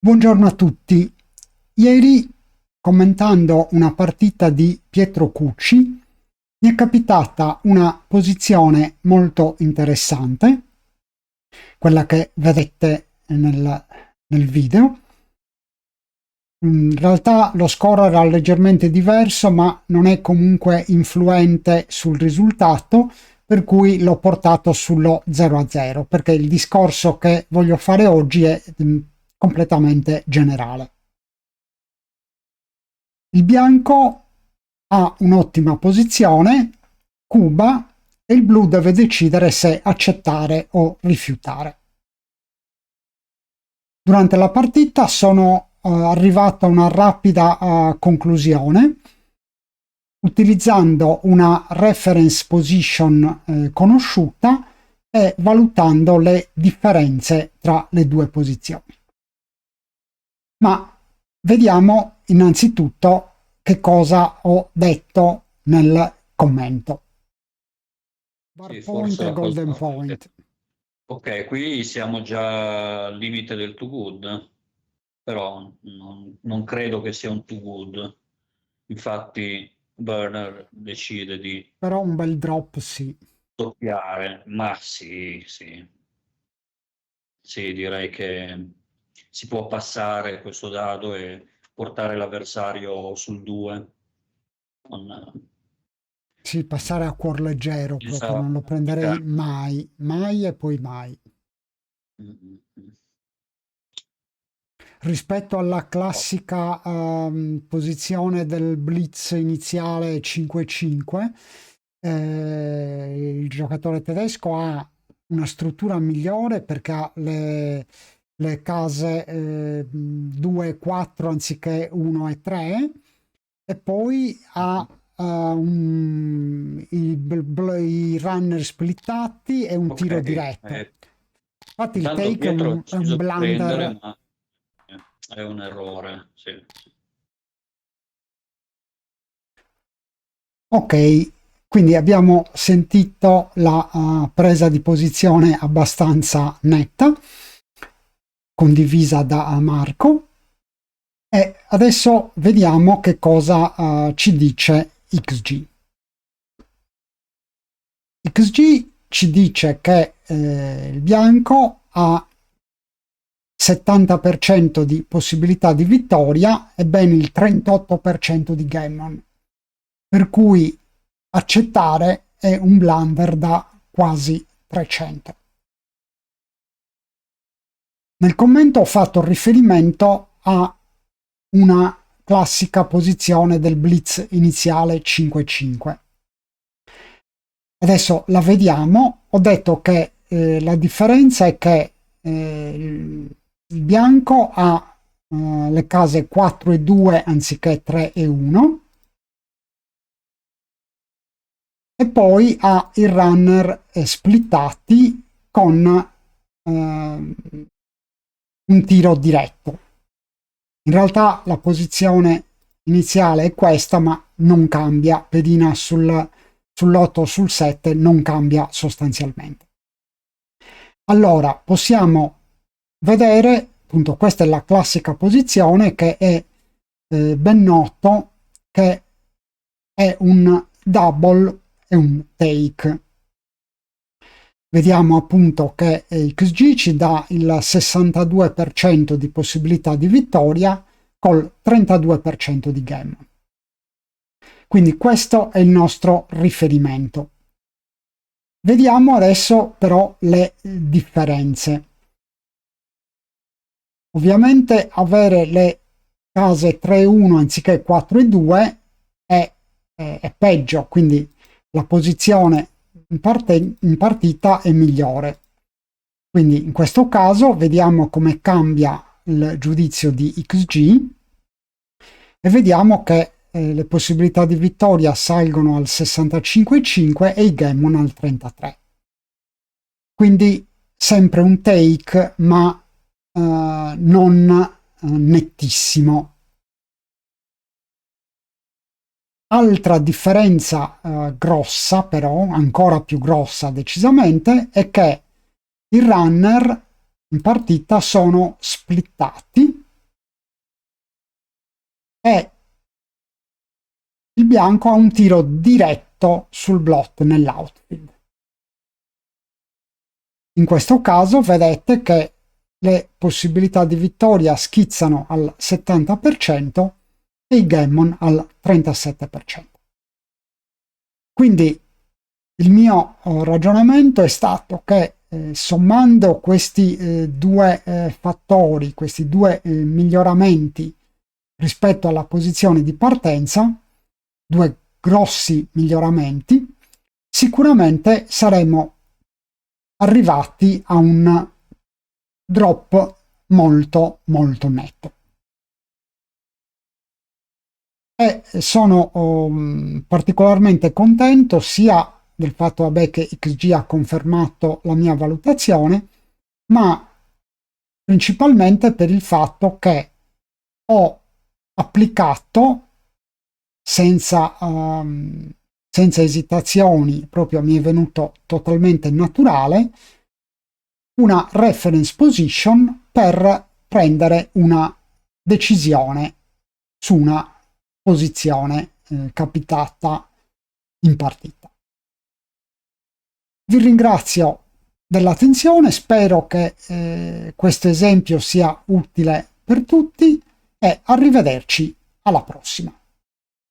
Buongiorno a tutti. Ieri, commentando una partita di Pietro Cucci, mi è capitata una posizione molto interessante, quella che vedete nel video. In realtà lo score era leggermente diverso, ma non è comunque influente sul risultato, per cui l'ho portato sullo 0-0, perché il discorso che voglio fare oggi è completamente generale. Il bianco ha un'ottima posizione, cuba, e il blu deve decidere se accettare o rifiutare. Durante la partita sono arrivato a una rapida conclusione utilizzando una reference position conosciuta e valutando le differenze tra le due posizioni. Ma vediamo innanzitutto che cosa ho detto nel commento. Bar Sì, point forse e la golden cosa. point. Ok, qui siamo già al limite del too good, però non credo che sia un too good. Infatti, Burner decide di Però un bel drop sì. doppiare, ma sì, sì, sì, direi che si può passare questo dado e portare l'avversario sul 2. Sì, passare a cuor leggero proprio, Senza non lo prenderei fatica. mai, mai e poi mai. Mm, mm, mm. Rispetto alla Oh, classica posizione del blitz iniziale 5-5, il giocatore tedesco ha una struttura migliore perché ha le case 2 e 4 anziché 1 e 3 e poi ha mhm. i runner splittati e un Ok, tiro diretto. Infatti il intanto take Pietro ha è un deciso di prendere, blunder. ma è un errore. Sì. Ok, quindi abbiamo sentito la presa di posizione abbastanza netta, condivisa da Marco, e adesso vediamo che cosa ci dice XG. XG ci dice che il bianco ha 70% di possibilità di vittoria e ben il 38% di gammon, per cui accettare è un blunder da quasi 300. Nel commento ho fatto riferimento a una classica posizione del blitz iniziale 5-5. Adesso la vediamo. Ho detto che la differenza è che il bianco ha le case 4 e 2 anziché 3 e 1 e poi ha i runner splittati con un tiro diretto. In realtà la posizione iniziale è questa, ma non cambia, pedina sull'8 o sul 7 non cambia sostanzialmente. Allora, possiamo vedere, appunto, questa è la classica posizione che è ben noto che è un double e un take. Vediamo appunto che XG ci dà il 62% di possibilità di vittoria col 32% di game. Quindi questo è il nostro riferimento. Vediamo adesso però le differenze. Ovviamente avere le case 3-1 anziché 4-2 è peggio, quindi la posizione in partita è migliore. Quindi in questo caso vediamo come cambia il giudizio di XG e vediamo che le possibilità di vittoria salgono al 65,5 e i gammon al 33. Quindi sempre un take, ma non nettissimo. Altra differenza grossa, però, ancora più grossa decisamente, è che i runner in partita sono splittati e il bianco ha un tiro diretto sul blot nell'outfield. In questo caso vedete che le possibilità di vittoria schizzano al 70% e i gammon al 37%. Quindi il mio ragionamento è stato che sommando questi due fattori, questi due miglioramenti rispetto alla posizione di partenza, due grossi miglioramenti, sicuramente saremo arrivati a un drop molto molto netto. E sono particolarmente contento sia del fatto che XG ha confermato la mia valutazione, ma principalmente per il fatto che ho applicato senza esitazioni, proprio mi è venuto totalmente naturale, una reference position per prendere una decisione su una posizione capitata in partita. Vi ringrazio dell'attenzione, spero che questo esempio sia utile per tutti e arrivederci alla prossima.